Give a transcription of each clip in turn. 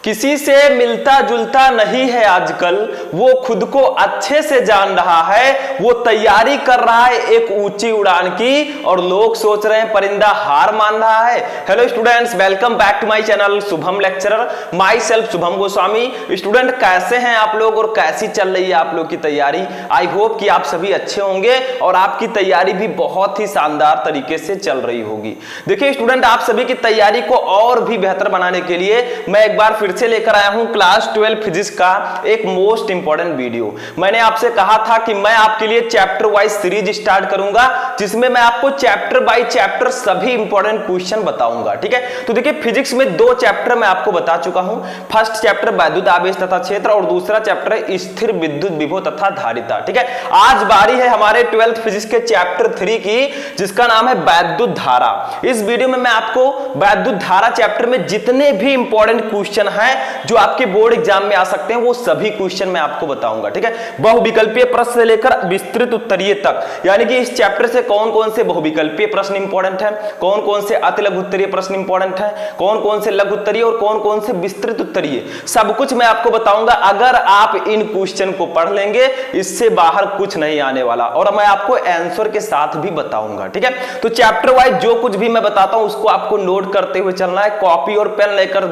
किसी से मिलता जुलता नहीं है आजकल, वो खुद को अच्छे से जान रहा है, वो तैयारी कर रहा है एक ऊंची उड़ान की और लोग सोच रहे हैं परिंदा हार मान रहा है। Hello students, welcome back to my channel Shubham lecturer, myself Shubham Goswami. Student कैसे हैं आप लोग और कैसी चल रही है आप लोग की तैयारी? आई होप कि आप सभी अच्छे होंगे और आपकी तैयारी भी बहुत ही शानदार तरीके से चल रही होगी। देखिए स्टूडेंट, आप सभी की तैयारी को और भी बेहतर बनाने के लिए मैं एक बार फिर से लेकर आया हूं क्लास 12 फिजिक्स का एक मोस्ट इंपॉर्टेंट वीडियो। मैंने आपसे कहा था कि मैं आपके लिए चैप्टर वाइज सीरीज स्टार्ट करूंगा जिसमें मैं आपको चैप्टर बाय चैप्टर सभी इंपॉर्टेंट क्वेश्चन बताऊंगा। ठीक है, तो देखिए फिजिक्स में दो चैप्टर मैं आपको बता चुका हूं। फर्स्ट चैप्टर वैद्युत आवेश तथा क्षेत्र और दूसरा चैप्टर है स्थिर विद्युत विभव तथा धारिता। ठीक है, आज बारी है हमारे 12th फिजिक्स के चैप्टर 3 की जिसका नाम है वैद्युत धारा। इस वीडियो में मैं आपको वैद्युत धारा चैप्टर में जितने भी इंपॉर्टेंट क्वेश्चन हैं जो आपके बोर्ड एग्जाम में आ सकते हैं वो सभी क्वेश्चन मैं आपको बताऊंगा। ठीक है, बहुविकल्पीय प्रश्न से लेकर विस्तृत उत्तरीय तक, यानी कि इस चैप्टर से कौन कौन से बहुविकल्पीय प्रश्न इंपॉर्टेंट है, कौन कौन से अति लघु उत्तरीय प्रश्न इंपॉर्टेंट है, कौन कौन से लघु उत्तरीय और कौन कौन से विस्तृत उत्तरीय, सब कुछ मैं आपको बताऊंगा। अगर आप इन क्वेश्चन को पढ़ लेंगे इससे बाहर कुछ नहीं आने वाला और मैं आपको आंसर के साथ भी बताऊंगा। ठीक है, तो चैप्टर वाइज जो कुछ भी मैं बताता हूं उसको आपको नोट करते हुए चलना है, कॉपी और पेन लेकर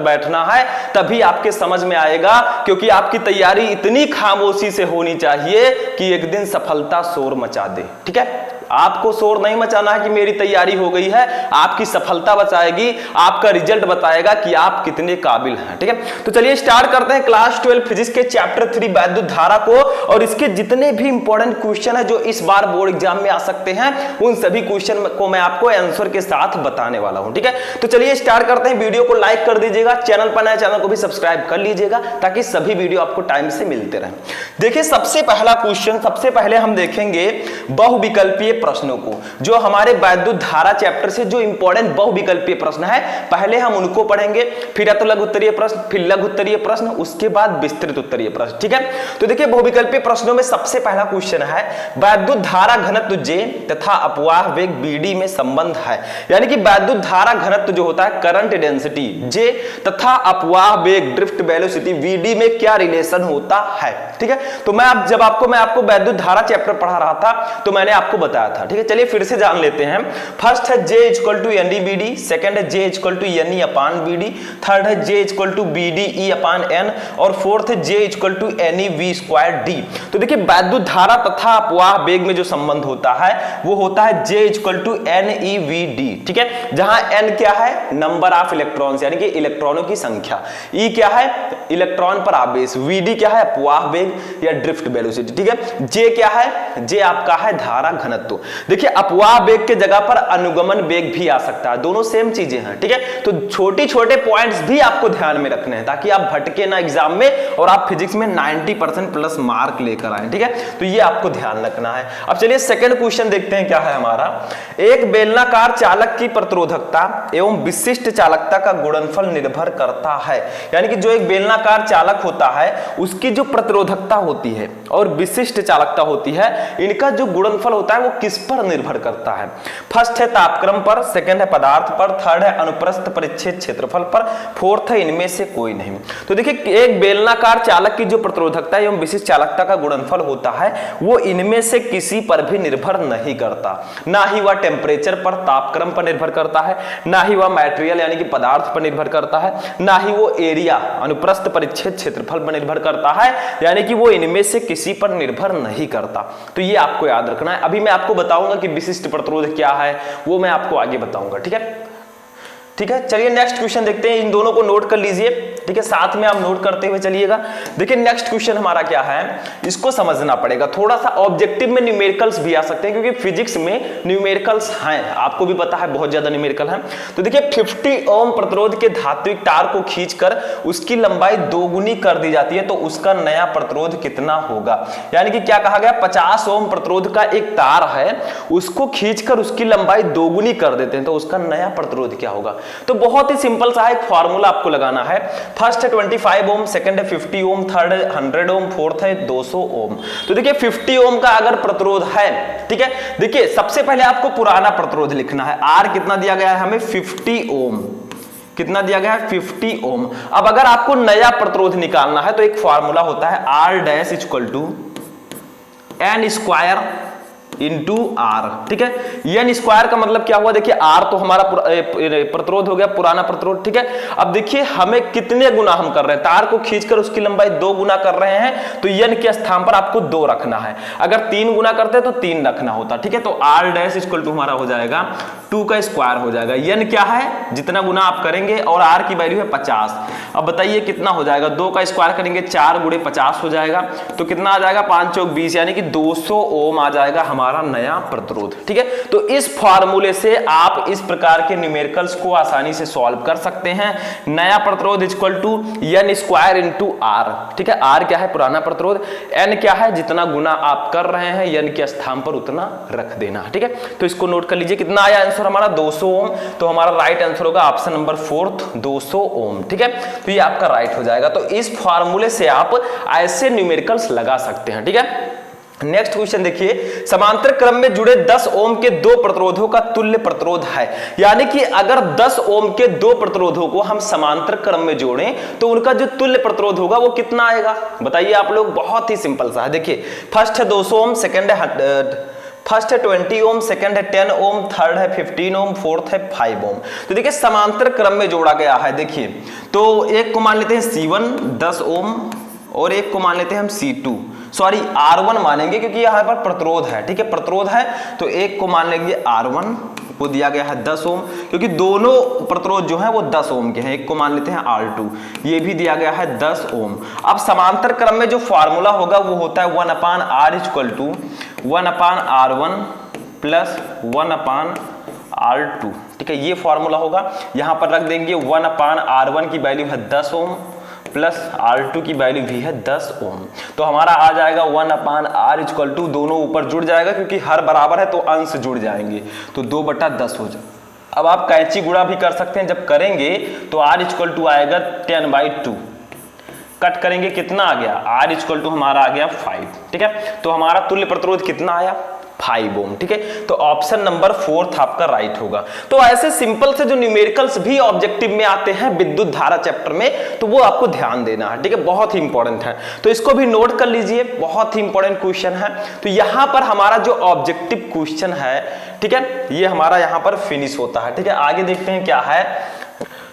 बैठना है, तभी आपके समझ में आएगा। क्योंकि आपकी तैयारी इतनी खामोशी से होनी चाहिए कि एक दिन सफलता शोर मचा दे। ठीक है, आपको शोर नहीं मचाना है कि मेरी तैयारी हो गई है, आपकी सफलता बचाएगी, आपका रिजल्ट बताएगा कि आप कितने काबिल हैं। ठीक है, तो चलिए स्टार्ट करते हैं क्लास 12 फिजिक्स के चैप्टर 3 वैद्युत धारा को और इसके जितने भी इंपॉर्टेंट क्वेश्चन है जो इस बार बोर्ड एग्जाम में आ सकते हैं उन सभी क्वेश्चन को मैं आपको आंसर के साथ बताने वाला हूं। ठीक है, तो चलिए स्टार्ट करते हैं। वीडियो को लाइक कर दीजिएगा, चैनल पर नए चैनल को भी सब्सक्राइब कर लीजिएगा ताकि सभी वीडियो आपको टाइम से मिलते रहें। देखिए सबसे पहला क्वेश्चन, सबसे पहले हम देखेंगे बहुविकल्पीय प्रश्नों को, जो हमारे वैद्युत धारा चैप्टर से जो इंपॉर्टेंट बहुविकल्पीय प्रश्न है पहले हम उनको पढ़ेंगे, फिर अति लघु उत्तरीय प्रश्न, फिर लघु उत्तरीय प्रश्न, उसके बाद विस्तृत उत्तरीय प्रश्न। ठीक है, तो देखिए बहुविकल्पीय प्रश्नों में सबसे पहला क्वेश्चन है वैद्युत धारा घनत्व J तथा अपवाह वेग BD में संबंध है। यानी कि वैद्युत धारा घनत्व जो होता है करंट डेंसिटी J तथा अपवाह वेग ड्रिफ्ट वेलोसिटी VD में क्या रिलेशन होता है। ठीक है, तो मैं आपको वैद्युत धारा चैप्टर पढ़ा रहा था तो मैंने आपको बताया था। ठीक है, चलिए फिर से जान लेते हैं। फर्स्ट है J = NdBD, सेकंड है J = NE/BD, थर्ड है J = BDE/N और फोर्थ है J = NeV²D। तो देखिए वैद्युत धारा तथा अपवाह वेग में जो संबंध होता है वो होता है J = NeVD। ठीक है, जहां N क्या है, नंबर ऑफ इलेक्ट्रॉन्स यानी कि इलेक्ट्रॉनों की संख्या, E क्या है, इलेक्ट्रॉन पर आवेश, VD क्या है, अपवाह वेग या ड्रिफ्ट वेलोसिटी। ठीक है, J क्या है, J आपका है धारा घनत्व। देखिए अपवाह वेग के जगह पर अनुगमन वेग भी आ सकता है, दोनों सेम चीजें हैं। ठीक है, तो छोटे छोटे पॉइंट्स भी आपको ध्यान में रखने हैं ताकि आप भटके ना एग्जाम में और आप फिजिक्स में 90% प्लस मार्क लेकर आए। ठीक है, तो ये आपको ध्यान रखना है। अब चलिए सेकंड क्वेश्चन देखते हैं क्या है हमारा। एक बेलनाकार चालक की प्रतिरोधकता एवं विशिष्ट चालकता का गुणनफल निर्भर करता है। यानी कि जो एक बेलनाकार चालक होता है उसकी जो प्रतिरोधकता होती है और विशिष्ट चालकता होती है, इनका जो गुणनफल होता है वो किस पर निर्भर करता है। फर्स्ट है तापक्रम पर, सेकंड है पदार्थ पर, थर्ड है अनुप्रस्थ परिच्छेद क्षेत्रफल पर, फोर्थ है इनमें से कोई नहीं। तो देखिए एक बेलनाकार चालक की जो प्रतिरोधकता एवं विशिष्ट चालकता का गुणनफल होता है वो इनमें से किसी पर भी निर्भर नहीं करता। ना ही वह टेम्परेचर पर, तापक्रम पर निर्भर करता है, ना ही वह मटेरियल यानी कि पदार्थ पर निर्भर करता है, ना ही वो एरिया अनुप्रस्थ परिच्छेद क्षेत्रफल पर निर्भर करता है, यानी कि वो इनमें से किसी पर निर्भर नहीं करता। तो ये आपको याद रखना है। अभी मैं आपको बताऊंगा कि विशिष्ट प्रतिरोध क्या है, वो मैं आपको आगे बताऊंगा। ठीक है, ठीक है, चलिए नेक्स्ट क्वेश्चन देखते हैं। इन दोनों को नोट कर लीजिए। ठीक है, साथ में आप नोट करते हुए चलिएगा। देखिए नेक्स्ट क्वेश्चन हमारा क्या है, इसको समझना पड़ेगा। थोड़ा सा ऑब्जेक्टिव में न्यूमेरिकल्स भी आ सकते हैं क्योंकि फिजिक्स में न्यूमेरिकल्स हैं, आपको भी पता है बहुत ज्यादा न्यूमेरिकल हैं। तो देखिए 50 ओम प्रतिरोध के धात्विक तार को खींचकर उसकी लंबाई दोगुनी कर दी जाती है तो उसका नया प्रतिरोध कितना होगा। यानी कि क्या कहा गया, 50 ओम प्रतिरोध का एक तार है, उसको खींचकर उसकी लंबाई दोगुनी कर देते हैं तो उसका नया प्रतिरोध क्या होगा। तो बहुत ही सिंपल सा एक फॉर्मूला आपको लगाना है। फर्स्ट है 25 ओम, सेकंड है 50 ओम, थर्ड है 100 ओम, फोर्थ है 200 ओम। तो देखिए 50 ओम का अगर प्रतिरोध है, ठीक है, देखिए सबसे पहले आपको पुराना प्रतिरोध लिखना है। आर कितना दिया गया है हमें, 50 ओम। कितना दिया गया है 50 ओम। अब अगर आपको नया प्रतिरोध निकालना है तो एक फॉर्मूला होता है R dash equal to N square into r, ठीक है। एन स्क्वायर का मतलब क्या हुआ, देखिए आर तो हमारा प्रतिरोध हो गया, पुराना प्रतिरोध, ठीक है। अब देखिए हमें कितने गुना हम कर रहे हैं, तार को खींचकर उसकी लंबाई 2 गुना कर रहे हैं, तो एन के स्थान पर आपको 2 रखना है। अगर 3 गुना करते तो 3 रखना होता, ठीक है। तो आर डैश इक्वल टू हमारा हो जाएगा 2 का स्क्वायर हो जाएगा। एन क्या है, जितना गुना आप करेंगे, और आर की वैल्यू है 50। अब बताइए कितना हो जाएगा, 2 का स्क्वायर करेंगे 4 गुणे 50 हो जाएगा, तो कितना आ जाएगा 5 चौक 20, यानी कि 200 ओम आ जाएगा हमारा नया प्रतिरोध, ठीक है। तो इस फॉर्मूले से आप इस प्रकार के न्यूमेरिकल्स को आसानी से सॉल्व कर सकते हैं। नया प्रतिरोध equal to n square into r, ठीक है। आर क्या है, पुराना प्रतिरोध, एन क्या है, जितना गुना आप कर रहे हैं एन के स्थान पर उतना रख देना, ठीक है। तो इसको नोट कर लीजिए, कितना आया आंसर हमारा 200 ओम। तो हमारा राइट आंसर होगा ऑप्शन नंबर 4 200 ओम, ठीक है। तो ये आपका राइट हो जाएगा। तो इस फॉर्मूले से आप ऐसे न्यूमेरिकल्स लगा सकते हैं, ठीक है। नेक्स्ट क्वेश्चन देखिए, समांतर क्रम में जुड़े 10 ओम के 2 प्रतिरोधों का तुल्य प्रतिरोध है। यानी कि अगर 10 ओम के 2 प्रतिरोधों को हम समांतर क्रम में जोड़ें तो उनका जो तुल्य प्रतिरोध होगा वो कितना आएगा, बताइए आप लोग। बहुत ही सिंपल सा है, देखिए फर्स्ट है 200 ओम, सेकंड है फर्स्ट है 20 ओम, सेकंड है 10 ओम, थर्ड है 15 ओम, फोर्थ है 5 ओम। तो देखिए समांतर क्रम में जोड़ा गया है। देखिए तो एक को मान लेते हैं C1 10 ओम और एक को मान लेते हैं हम C2, सॉरी R1 मानेंगे क्योंकि यहाँ पर प्रतिरोध है, ठीक है, प्रतिरोध है। तो एक को मान लेंगे R1, वो दिया गया है 10 ओम, क्योंकि दोनों प्रतिरोध जो है वो 10 ओम के हैं। एक को मान लेते हैं R2, ये भी दिया गया है 10 ओम। अब समांतर क्रम में जो फॉर्मूला होगा वो होता है 1/R equal to 1/R1 plus 1/R2, ठीक है। ये फॉर्मूला होगा, यहाँ पर रख देंगे 1/R1 की वैल्यू है 10 ओम प्लस R2 की वैल्यू भी है 10 ओम। तो हमारा आ जाएगा 1/R इक्वल टू, दोनों ऊपर जुड़ जाएगा क्योंकि हर बराबर है तो अंश जुड़ जाएंगे, तो 2/10 हो जाएगा। अब आप कैंची गुणा भी कर सकते हैं, जब करेंगे तो R इक्वल टू आएगा 10/2, कट करेंगे कितना आ गया, R इक्वल टू हमारा आ गया 5, ठीक है। तो हमारा तुल्य प्रतिरोध कितना आया 5 ओम, ठीक है। तो ऑप्शन नंबर 4 आपका राइट होगा। तो ऐसे सिंपल से जो न्यूमेरिकल्स भी ऑब्जेक्टिव में आते हैं विद्युत धारा चैप्टर में, तो वो आपको ध्यान देना है, ठीक है, बहुत ही इंपॉर्टेंट है। तो इसको भी नोट कर लीजिए, बहुत ही इंपॉर्टेंट क्वेश्चन है। तो यहां पर हमारा जो ऑब्जेक्टिव क्वेश्चन है, ठीक है, ये हमारा यहां पर फिनिश होता है, ठीक है। आगे देखते हैं क्या है।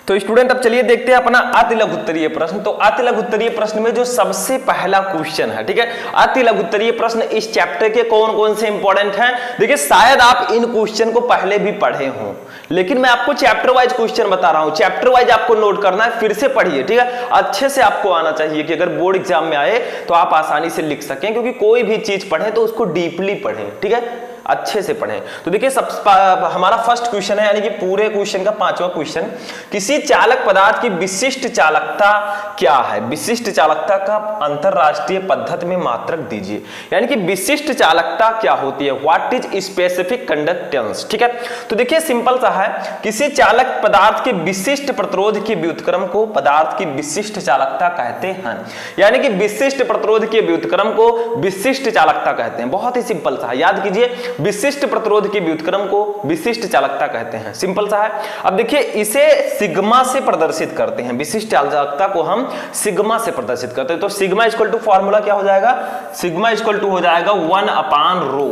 तो स्टूडेंट अब चलिए देखते हैं अपना अति लघुत्तरीय प्रश्न। तो अति लघुत्तरीय प्रश्न में जो सबसे पहला क्वेश्चन है, ठीक है, अति लघुत्तरीय प्रश्न इस चैप्टर के कौन कौन से इंपॉर्टेंट हैं। देखिए शायद आप इन क्वेश्चन को पहले भी पढ़े हों, लेकिन मैं आपको चैप्टर वाइज क्वेश्चन बता रहा हूं, चैप्टर वाइज आपको नोट करना है, फिर से पढ़िए, ठीक है। अच्छे से आपको आना चाहिए कि अगर बोर्ड एग्जाम में आए तो आप आसानी से लिख सकें, क्योंकि कोई भी चीज पढ़े तो उसको डीपली पढ़ें, ठीक है, अच्छे से पढ़ें। तो देखिए हमारा फर्स्ट क्वेश्चन है, यानी कि पूरे क्वेश्चन का 5वां क्वेश्चन, किसी चालक पदार्थ की विशिष्ट चालकता क्या है। विशिष्ट चालकता का अंतरराष्ट्रीय पद्धति में मात्रक दीजिए। यानी कि विशिष्ट चालकता क्या होती है, व्हाट इज स्पेसिफिक कंडक्टेंस, ठीक है। तो देखिए सिंपल सा है, किसी चालक पदार्थ के विशिष्ट प्रतिरोध के व्युत्क्रम को पदार्थ की विशिष्ट चालकता कहते हैं। यानी कि विशिष्ट प्रतिरोध के व्युत्क्रम को विशिष्ट चालकता कहते हैं। बहुत ही सिंपल सा, याद कीजिए, विशिष्ट प्रतिरोध के व्युत्क्रम को विशिष्ट चालकता कहते हैं, सिंपल सा है। अब देखिए इसे सिग्मा से प्रदर्शित करते हैं, विशिष्ट चालकता को हम सिग्मा से प्रदर्शित करते हैं। तो सिग्मा इक्वल टू फॉर्मूला क्या हो जाएगा, सिग्मा इक्वल टू हो जाएगा 1/ρ,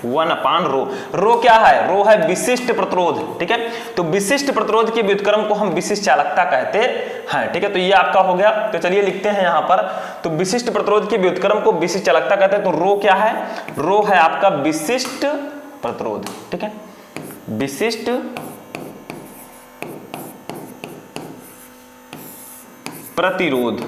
1/ρ। रो क्या है, रो है विशिष्ट प्रतिरोध, ठीक है। तो विशिष्ट प्रतिरोध के व्युत्क्रम को हम विशिष्ट चालकता कहते हैं, ठीक है। तो ये आपका हो गया। तो चलिए लिखते हैं यहां पर, तो विशिष्ट प्रतिरोध के व्युत्क्रम को विशिष्ट चालकता कहते हैं। तो रो क्या है, रो है आपका विशिष्ट प्रतिरोध, ठीक है, विशिष्ट प्रतिरोध।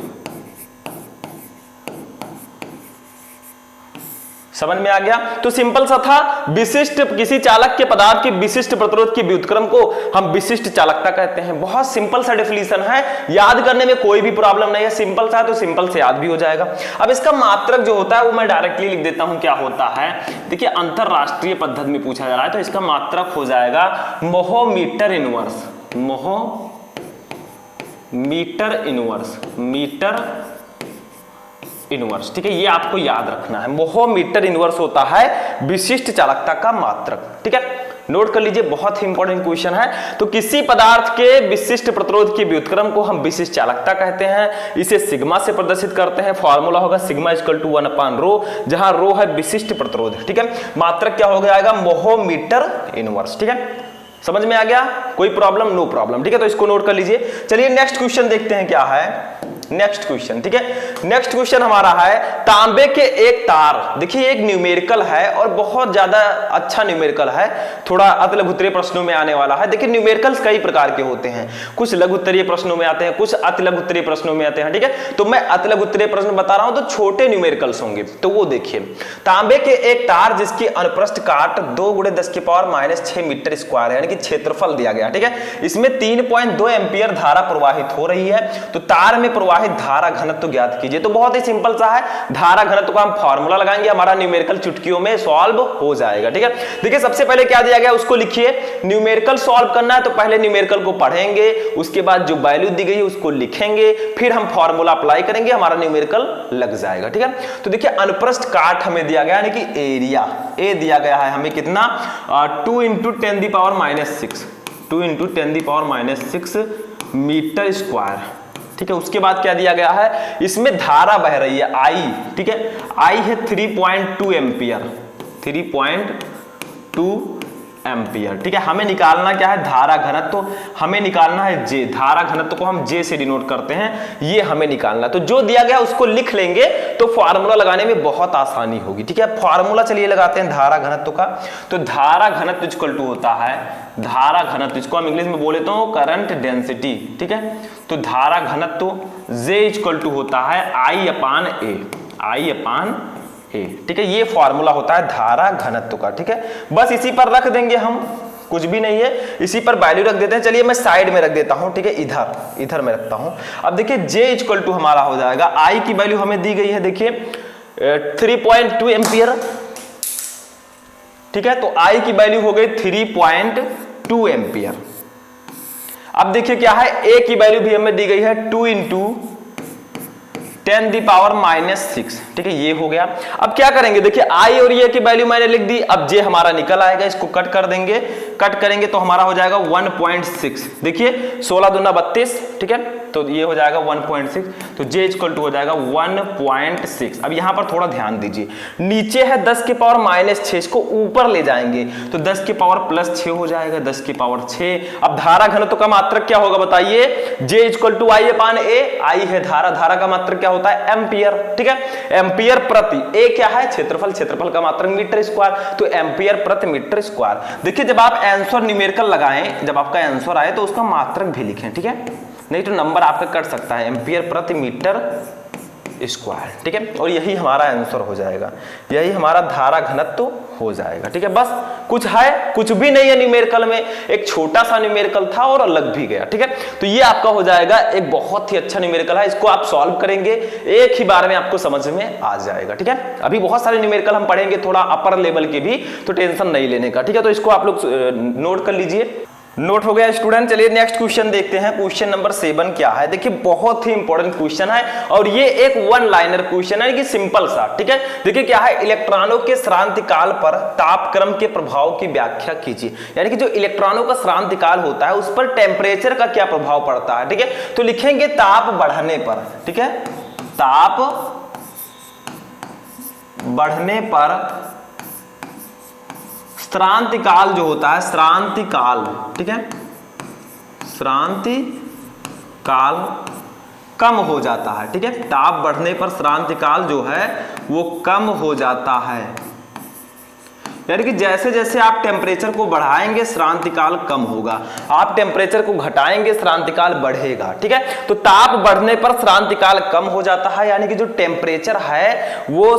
समझ में आ गया। तो सिंपल सा था, विशिष्ट किसी चालक के पदार्थ के विशिष्ट प्रतिरोध के व्युत्क्रम को हम विशिष्ट चालकता कहते हैं। बहुत सिंपल सा डेफिनेशन है, याद करने में कोई भी प्रॉब्लम नहीं है, सिंपल सा है तो सिंपल से याद भी हो जाएगा। अब इसका मात्रक जो होता है वो मैं डायरेक्टली लिख देता हूं, क्या होता है। देखिए अंतरराष्ट्रीय पद्धति में पूछा जा रहा है, तो इसका मात्रक हो जाएगा मोहोमीटर इनवर्स, मोहोमीटर इनवर्स, मीटर इनवर्स, ठीक है। ये आपको याद रखना है, मोहोमीटर इनवर्स होता है विशिष्ट चालकता का मात्रक, ठीक है। नोट कर लीजिए, बहुत ही इंपॉर्टेंट क्वेश्चन है। तो किसी पदार्थ के विशिष्ट प्रतिरोध के व्युत्क्रम को हम विशिष्ट चालकता कहते हैं, इसे सिग्मा से प्रदर्शित करते हैं। फॉर्मूला होगा सिग्मा इक्वल टू 1/ρ, जहां ρ है विशिष्ट प्रतिरोध, ठीक है। मात्रक क्या हो जाएगा, मोहो मीटर इनवर्स, ठीक है। समझ में आ गया, कोई प्रॉब्लम, नो प्रॉब्लम, ठीक है। तो इसको नोट कर लीजिए। चलिए नेक्स्ट क्वेश्चन देखते हैं क्या है। नेक्स्ट क्वेश्चन, ठीक है। नेक्स्ट क्वेश्चन हमारा है तांबे के एक तार, देखिए एक न्यूमेरिकल है और बहुत ज्यादा अच्छा न्यूमेरिकल है, थोड़ा अति लघुत्तरीय प्रश्नों में आने वाला है। देखिए न्यूमेरिकल्स कई प्रकार के होते हैं, कुछ लघुत्तरीय प्रश्नों में आते हैं, कुछ अति लघुत्तरीय प्रश्नों में आते हैं, ठीक है। तो मैं अति लघुत्तरीय प्रश्न बता रहा हूं, तो छोटे न्यूमेरिकल्स होंगे, तो वो देखिए। तांबे के एक तार जिसकी अनुप्रस्थ काट 2 × 10⁻⁻6 मीटर स्क्वायर है, यानी कि क्षेत्रफल दिया गया, ठीक है। इसमें 3.2 एम्पियर धारा प्रवाहित हो रही है, तो तार में प्रवाहित धारा घनत्व ज्ञात कीजिए। तो बहुत ही सिंपल सा है, धारा घनत्व का हम फार्मूला लगाएंगे, हमारा न्यूमेरिकल चुटकियों में सॉल्व हो जाएगा, ठीक है। देखिए सबसे पहले क्या दिया गया उसको लिखिए। न्यूमेरिकल सॉल्व करना है तो पहले न्यूमेरिकल को पढ़ेंगे, उसके बाद जो वैल्यू दी गई है उसको लिखेंगे, फिर हम फार्मूला अप्लाई करेंगे, हमारा न्यूमेरिकल लग जाएगा, ठीक है। तो देखिए अनुप्रस्थ काट हमें दिया गया, यानी कि एरिया ए दिया गया है हमें कितना, 2 × 10⁻⁻6, 2 × 10⁻⁻6 मीटर स्क्वायर, ठीक है। उसके बाद क्या दिया गया है, इसमें धारा बह रही है आई, ठीक है। आई है 3.2 एम्पियर, 3.2 एम्पियर, ठीक है। हमें निकालना क्या है, धारा घनत्व, तो हमें निकालना है जे, धारा घनत्व को हम जे से डिनोट करते हैं, ये हमें निकालना। तो जो दिया गया उसको लिख लेंगे तो फार्मूला लगाने में बहुत आसानी होगी, ठीक है। फार्मूला चलिए लगाते हैं धारा घनत्व का। तो धारा घनत्व इक्वल टू होता है, धारा घनत्व, इसको हम इंग्लिश में बोले तो करंट डेंसिटी, ठीक है। तो धारा घनत्व जे इक्वल टू होता है I/A, I/A, ठीक है। ये फॉर्मूला होता है धारा घनत्व का, ठीक है। बस इसी पर रख देंगे हम, कुछ भी नहीं है, इसी पर वैल्यू रख देते हैं। चलिए मैं साइड में रख देता हूं, ठीक है, इधर में रखता हूं। अब देखिए J इक्वल टू हमारा हो जाएगा, I की वैल्यू हमें दी गई है, देखिए 3.2 एम्पियर, ठीक है। तो I की वैल्यू हो गई 3.2 एम्पियर। अब देखिए क्या है, A की वैल्यू भी हमें दी गई है 2 × 10⁻⁻6, ठीक है, ये हो गया। अब क्या करेंगे, देखिए I और ये की वैल्यू मैंने लिख दी, अब J हमारा निकल आएगा, इसको कट कर देंगे, कट करेंगे तो हमारा हो जाएगा 1.6, देखिए 16 दूना 32, ठीक है। तो ये हो जाएगा 1.6, तो J इक्वल टू हो जाएगा 1.6। अब यहां पर थोड़ा ध्यान दीजिए, नीचे है 10⁻⁻6, इसको ऊपर ले जाएंगे तो 10⁻+6 हो जाएगा, 10⁻6। अब धारा घनत्व का मात्रक क्या होगा बताइए, J equal to I/A, I है धारा, धारा का मात्रक क्या होता है, एम्पियर, ठीक है। एम्पियर प्रति, A क्या है, क्षेत्रफल, क्षेत्रफल का मात्रक मीटर स्क्वायर, तो एम्पियर प्रति मीटर स्क्वायर। देखिए जब आप आंसर न्यूमेरिकल लगाएं, जब आपका आंसर आए तो उसका मात्रक भी लिखें, ठीक है, नहीं तो नंबर आपका कट सकता है, एम्पियर प्रति मीटर स्क्वायर, ठीक है। और यही हमारा आंसर हो जाएगा, यही हमारा धारा घनत्व हो जाएगा, ठीक है। बस कुछ है, कुछ भी नहीं है न्यूमेरिकल में, एक छोटा सा न्यूमेरिकल था और अलग भी गया, ठीक है। तो ये आपका हो जाएगा एक बहुत ही अच्छा न्यूमेरिकल है, इसको आप सॉल्व करेंगे एक ही बार में आपको समझ में आ जाएगा, ठीक है। अभी बहुत सारे न्यूमेरिकल हम पढ़ेंगे थोड़ा अपर लेवल के भी, तो टेंशन नहीं लेने का, ठीक है। तो इसको आप लोग नोट कर लीजिए, नोट हो गया स्टूडेंट। चलिए नेक्स्ट क्वेश्चन देखते हैं। क्वेश्चन नंबर 7 क्या है, देखिए बहुत ही इंपॉर्टेंट क्वेश्चन है और ये एक 1 लाइनर क्वेश्चन है कि सिंपल सा, ठीक है। देखिए क्या है, इलेक्ट्रॉनों के श्रांतिकाल पर तापक्रम के प्रभाव की व्याख्या कीजिए, यानी कि जो इलेक्ट्रॉनों का श्रांतिकाल होता है उस पर टेम्परेचर का क्या प्रभाव पड़ता है, ठीक है। तो लिखेंगे ताप बढ़ने पर, ठीक है, ताप बढ़ने पर श्रांतिकाल जो होता है, श्रांतिकाल, ठीक है, श्रांतिकाल कम हो जाता है, ठीक है। ताप बढ़ने पर श्रांतिकाल जो है वो कम हो जाता है, यानी कि जैसे जैसे आप टेम्परेचर को बढ़ाएंगे श्रांतिकाल कम होगा, आप टेम्परेचर को घटाएंगे श्रांतिकाल बढ़ेगा, ठीक है। तो ताप बढ़ने पर श्रांतिकाल कम हो जाता है, यानी कि जो टेम्परेचर है वो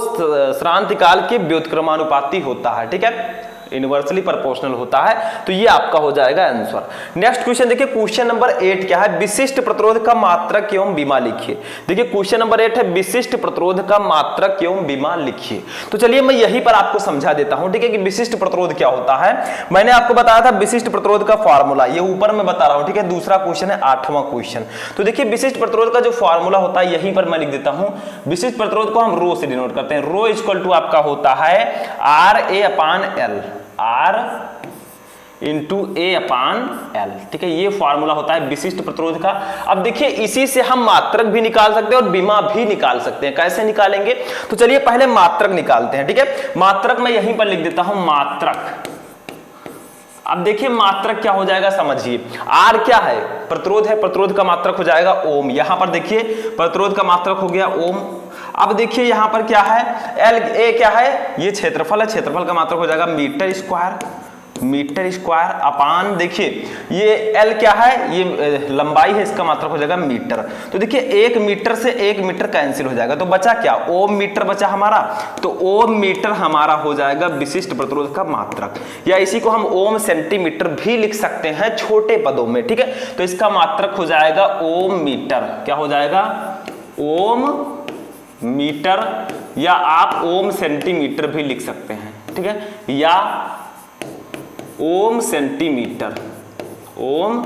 श्रांतिकाल के व्युत्क्रमानुपाती होता है, ठीक है, इनवर्सली प्रोपोर्शनल होता है। तो ये आपका हो जाएगा आंसर। नेक्स्ट क्वेश्चन देखिए, क्वेश्चन नंबर 8 क्या है, विशिष्ट प्रतिरोध का मात्रक एवं विमा लिखिए। देखिए क्वेश्चन नंबर 8 है विशिष्ट प्रतिरोध का मात्रक एवं विमा लिखिए। तो चलिए मैं यहीं पर आपको समझा देता हूं, ठीक है, कि विशिष्ट प्रतिरोध क्या होता है। मैंने आपको बताया था विशिष्ट प्रतिरोध का फॉर्मूला, ये ऊपर मैं बता रहा हूं, ठीक है। दूसरा क्वेश्चन है 8वां क्वेश्चन। तो देखिए विशिष्ट प्रतिरोध का जो फॉर्मूला होता है यहीं पर मैं लिख देता हूं। विशिष्ट प्रतिरोध को हम रो से डिनोट करते हैं, रो इक्वल टू आपका होता है RA/L, R इंटू ए अपान एल। ठीक है, ये फॉर्मूला होता है विशिष्ट प्रतिरोध का। अब देखिए इसी से हम मात्रक भी निकाल सकते हैं और विमा भी निकाल सकते हैं। कैसे निकालेंगे, तो चलिए पहले मात्रक निकालते हैं। ठीक है, मात्रक मैं यहीं पर लिख देता हूं मात्रक। अब देखिए मात्रक क्या हो जाएगा समझिए, आर क्या है, प्रतिरोध है, प्रतिरोध का मात्रक हो जाएगा ओम। यहां पर देखिए प्रतिरोध का मात्रक हो गया ओम। अब देखिए यहां पर क्या है, एल ए क्या है, ये क्षेत्रफल है, क्षेत्रफल का मात्रक हो जाएगा metre square, metre square upon देखिए ये एल क्या है, ये लंबाई है, इसका मात्रक हो जाएगा मीटर। तो देखिए 1 मीटर से 1 मीटर कैंसिल हो जाएगा, तो बचा क्या, ओम मीटर बचा हमारा। तो ओम मीटर हमारा हो जाएगा विशिष्ट प्रतिरोध का मात्रक, या इसी को हम ओम सेंटीमीटर भी लिख सकते हैं छोटे पदों में। ठीक है, तो इसका मात्रक हो जाएगा ओम मीटर। क्या हो जाएगा, ओम मीटर, या आप ओम सेंटीमीटर भी लिख सकते हैं। ठीक है, या ओम सेंटीमीटर, ओम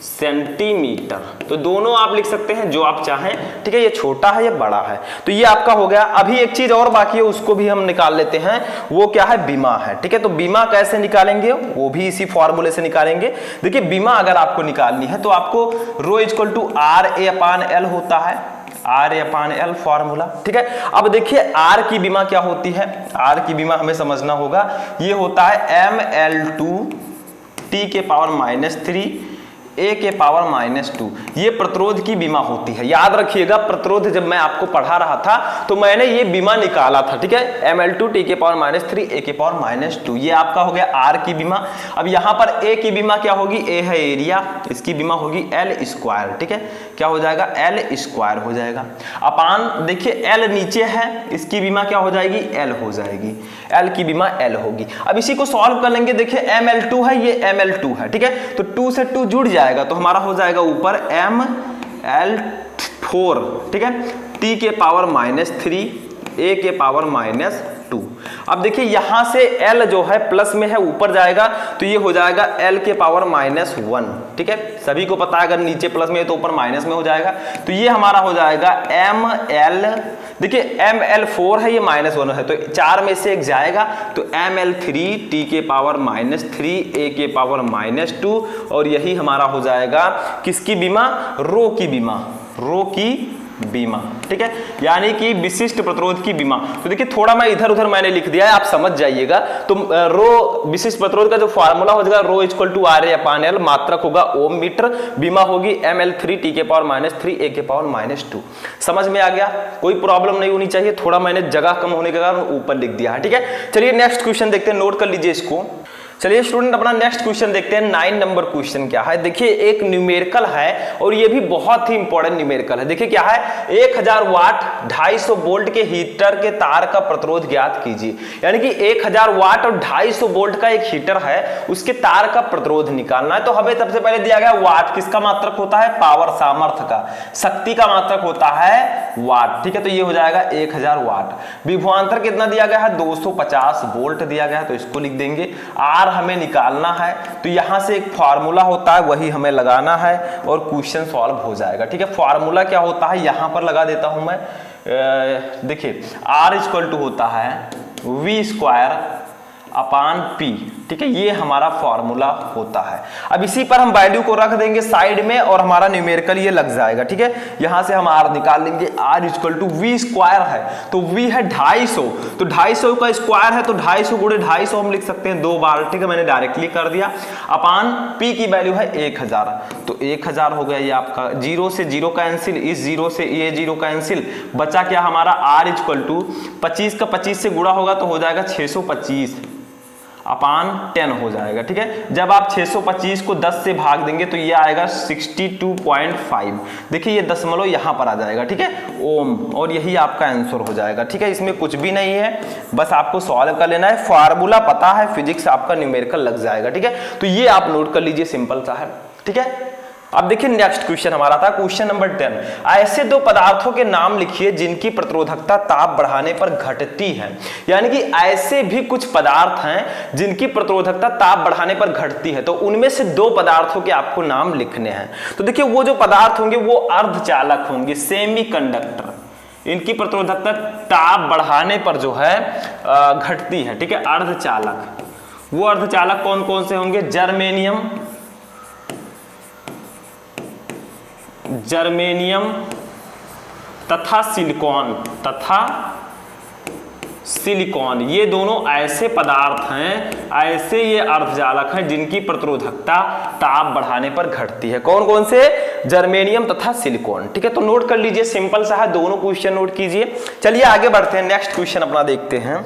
सेंटीमीटर, तो दोनों आप लिख सकते हैं जो आप चाहें। ठीक है, ये छोटा है, ये बड़ा है, तो ये आपका हो गया। अभी एक चीज और बाकी है, उसको भी हम निकाल लेते हैं, वो क्या है, बीमा है। ठीक है, तो बीमा कैसे निकालेंगे, वो भी इसी फॉर्मूले से निकालेंगे। देखिए बीमा अगर आपको निकालनी है तो आपको rho equal to R A upon L होता है, R A upon L formula. ठीक है, अब देखिए आर की बीमा क्या होती है, आर की बीमा हमें समझना होगा, ये होता है ml2 t के पावर -3 a के पावर -2, ये प्रतिरोध की बीमा होती है। याद रखिएगा प्रतिरोध जब मैं आपको पढ़ा रहा था तो मैंने ये बीमा निकाला था। ठीक है, ml2 t के पावर -3 a के पावर -2, ये आपका हो गया आर की बीमा। अब यहाँ पर a की बीमा क्या होगी, a है एरिया, इसकी बीमा होगी एल स्क्वायर। ठीक है, क्या हो जाएगा, एल स्क्वायर हो जाएगा अपान देखिए एल नीचे है, इसकी बीमा क्या हो जाएगी, एल हो जाएगी, एल की बीमा एल होगी। अब इसी को सॉल्व कर लेंगे, देखिए ml2 है, ये ml2 है। ठीक है, तो 2 से 2 जुड़ जाएगा, तो हमारा हो जाएगा ऊपर ml4। ठीक है, t के पावर -3 a के पावर -2। अब देखिए यहां से l जो है प्लस में है, ऊपर जाएगा तो ये हो जाएगा l के पावर -1। ठीक है, सभी को पता है अगर नीचे प्लस में है तो ऊपर माइनस में हो जाएगा, तो ये हमारा हो जाएगा ml, देखिए ml4 है, ये -1 है, तो 4 में से 1 जाएगा, तो ml3 t के पावर -3 a के पावर -2, और यही हमारा हो जाएगा किसकी बीमा, रो की बीमा, रो की बीमा। ठीक है, यानी कि विशिष्ट प्रतिरोध की बीमा। तो देखिए थोड़ा मैं इधर उधर मैंने लिख दिया है, आप समझ जाइएगा। तो रो विशिष्ट प्रतिरोध का जो फॉर्मूला हो जाएगा rho equal to R A upon L, मात्रक होगा ओम मीटर, बीमा होगी ml3 t के पावर -3 a के पावर -2। समझ में आ गया, कोई प्रॉब्लम नहीं होनी चाहिए, थोड़ा मैंने जगह कम होने के कारण ऊपर लिख दिया है। ठीक है, चलिए नेक्स्ट क्वेश्चन देखते हैं, नोट कर लीजिए इसको। चलिए स्टूडेंट अपना नेक्स्ट क्वेश्चन देखते हैं। 9 नंबर क्वेश्चन क्या है, देखिए एक न्यूमेरिकल है और ये भी बहुत ही इंपॉर्टेंट न्यूमेरिकल है। देखिए क्या है, 1000 वाट 250 वोल्ट के हीटर के तार का प्रतिरोध ज्ञात कीजिए। यानी कि 1000 वाट और 250 वोल्ट का एक हीटर है, उसके तार का प्रतिरोध निकालना है। तो हमें सबसे पहले दिया गया वाट, किसका मात्रक होता है, पावर सामर्थ्य का, शक्ति का मात्रक होता है वाट। ठीक है, तो ये हो जाएगा 1000 वाट। विभवांतर कितना दिया गया है, 250 वोल्ट दिया गया है, तो इसको लिख देंगे। आर हमें निकालना है, तो यहां से एक फार्मूला होता है वही हमें लगाना है और क्वेश्चन सॉल्व हो जाएगा। ठीक है, फार्मूला क्या होता है यहां पर लगा देता हूं मैं। देखिए आर इक्वल टू होता है वी स्क्वायर अपान पी। ठीक है, ये हमारा फॉर्मूला होता है। अब इसी पर हम वैल्यू को रख देंगे साइड में और हमारा न्यूमेरिकल ये लग जाएगा। ठीक है, यहां से हम आर निकाल लेंगे, r equal to v square है, तो वी है 250, तो 250 का स्क्वायर है, तो 250 गुणे 250 हम लिख सकते हैं 2 बार। ठीक है, मैंने डायरेक्टली कर दिया। अपान पी की वैल्यू है 1000, तो 1000 हो गया ये आपका, 0 से 0 कैंसिल, इस 0 से ये 0 कैंसिल, बचा क्या हमारा आर इक्वल टू 25 का 25 से गुणा होगा तो हो जाएगा 625 अपान 10 हो जाएगा। ठीक है, जब आप 625 को 10 से भाग देंगे तो ये आएगा 62.5। देखिए ये दशमलव यहां पर आ जाएगा। ठीक है, ओम, और यही आपका आंसर हो जाएगा। ठीक है, इसमें कुछ भी नहीं है, बस आपको सॉल्व कर लेना है, फार्मूला पता है, फिजिक्स आपका न्यूमेरिकल लग जाएगा। ठीक है, तो ये आप नोट कर लीजिए, सिंपल सा है। ठीक है, अब देखिए नेक्स्ट क्वेश्चन हमारा था क्वेश्चन नंबर 10। ऐसे दो पदार्थों के नाम लिखिए जिनकी प्रतिरोधकता ताप बढ़ाने पर घटती है। यानी कि ऐसे भी कुछ पदार्थ हैं जिनकी प्रतिरोधकता ताप बढ़ाने पर घटती है, तो उनमें से 2 पदार्थों के आपको नाम लिखने हैं। तो देखिए वो जो पदार्थ होंगे वो अर्धचालक होंगे, सेमीकंडक्टर। इनकी प्रतिरोधकता ताप बढ़ाने पर जो है घटती है। ठीक है, अर्धचालक वो अर्धचालक कौन कौन से होंगे? जर्मेनियम तथा सिलिकॉन, ये दोनों ऐसे पदार्थ हैं, ऐसे ये अर्धचालक हैं जिनकी प्रतिरोधकता ताप बढ़ाने पर घटती है। कौन कौन से? जर्मेनियम तथा सिलिकॉन। ठीक है, तो नोट कर लीजिए, सिंपल सा है, दोनों क्वेश्चन नोट कीजिए। चलिए आगे बढ़ते हैं, नेक्स्ट क्वेश्चन अपना देखते हैं।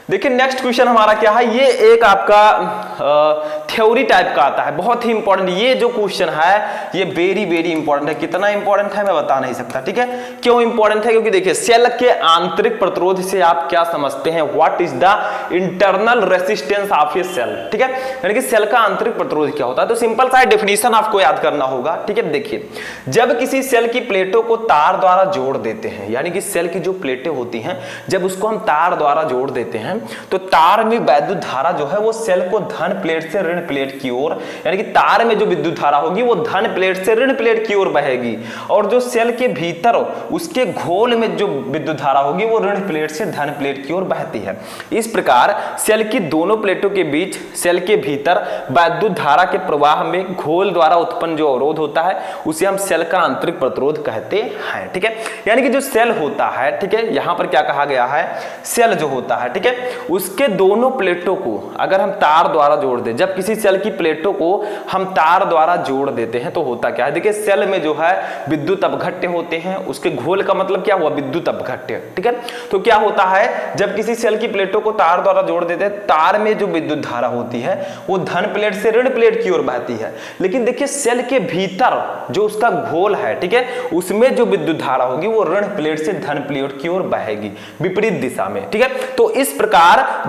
देखिए नेक्स्ट क्वेश्चन हमारा क्या है, ये एक आपका थ्योरी टाइप का आता है, बहुत ही इंपॉर्टेंट। ये जो क्वेश्चन है ये वेरी वेरी इंपॉर्टेंट है। कितना इंपॉर्टेंट है मैं बता नहीं सकता। ठीक है, क्यों इंपॉर्टेंट है? क्योंकि देखिए सेल के आंतरिक प्रतिरोध से आप क्या समझते हैं, what is the internal resistance of a cell. ठीक है, यानी कि सेल का आंतरिक प्रतिरोध क्या होता है। तो सिंपल सा डेफिनेशन आपको याद करना होगा। ठीक है, देखिए जब किसी सेल की प्लेटों को तार द्वारा जोड़ देते हैं, यानी कि सेल की जो प्लेटें होती हैं जब उसको हम तार द्वारा जोड़ देते हैं तो तार में वैद्युत धारा जो है वो सेल को धन प्लेट से ऋण प्लेट की ओर, यानी कि तार में जो विद्युत धारा होगी वो धन प्लेट से ऋण प्लेट की ओर बहेगी, और जो सेल के भीतर उसके घोल में जो विद्युत धारा होगी वो ऋण प्लेट से धन प्लेट की ओर बहती है। इस प्रकार सेल की दोनों प्लेटों के बीच सेल के भीतर वैद्युत धारा के प्रवाह में घोल द्वारा उत्पन्न जो अवरोध होता है उसे हम सेल का आंतरिक प्रतिरोध कहते हैं। ठीक है, यानी कि जो सेल होता है, ठीक है, यहां पर क्या कहा गया है, सेल जो होता है, ठीक है, उसके दोनों प्लेटों को अगर हम तार द्वारा जोड़ दें, जब किसी सेल की प्लेटों को हम तार द्वारा जोड़ देते हैं तो होता क्या है, देखिए सेल में जो है विद्युत अपघट्य होते हैं, उसके घोल का मतलब क्या हुआ, विद्युत अपघट्य। ठीक है, तो क्या होता है जब किसी सेल की प्लेटों को तार द्वारा जोड़ देते हैं, तार में जो विद्युत धारा होती है वो धन प्लेट से ऋण प्लेट की ओर बहती है, लेकिन देखिए सेल के भीतर जो उसका घोल है, ठीक है, उसमें जो विद्युत धारा होगी वो ऋण प्लेट से धन प्लेट की ओर बहेगी, विपरीत दिशा में। ठीक है, तो इस प्रकार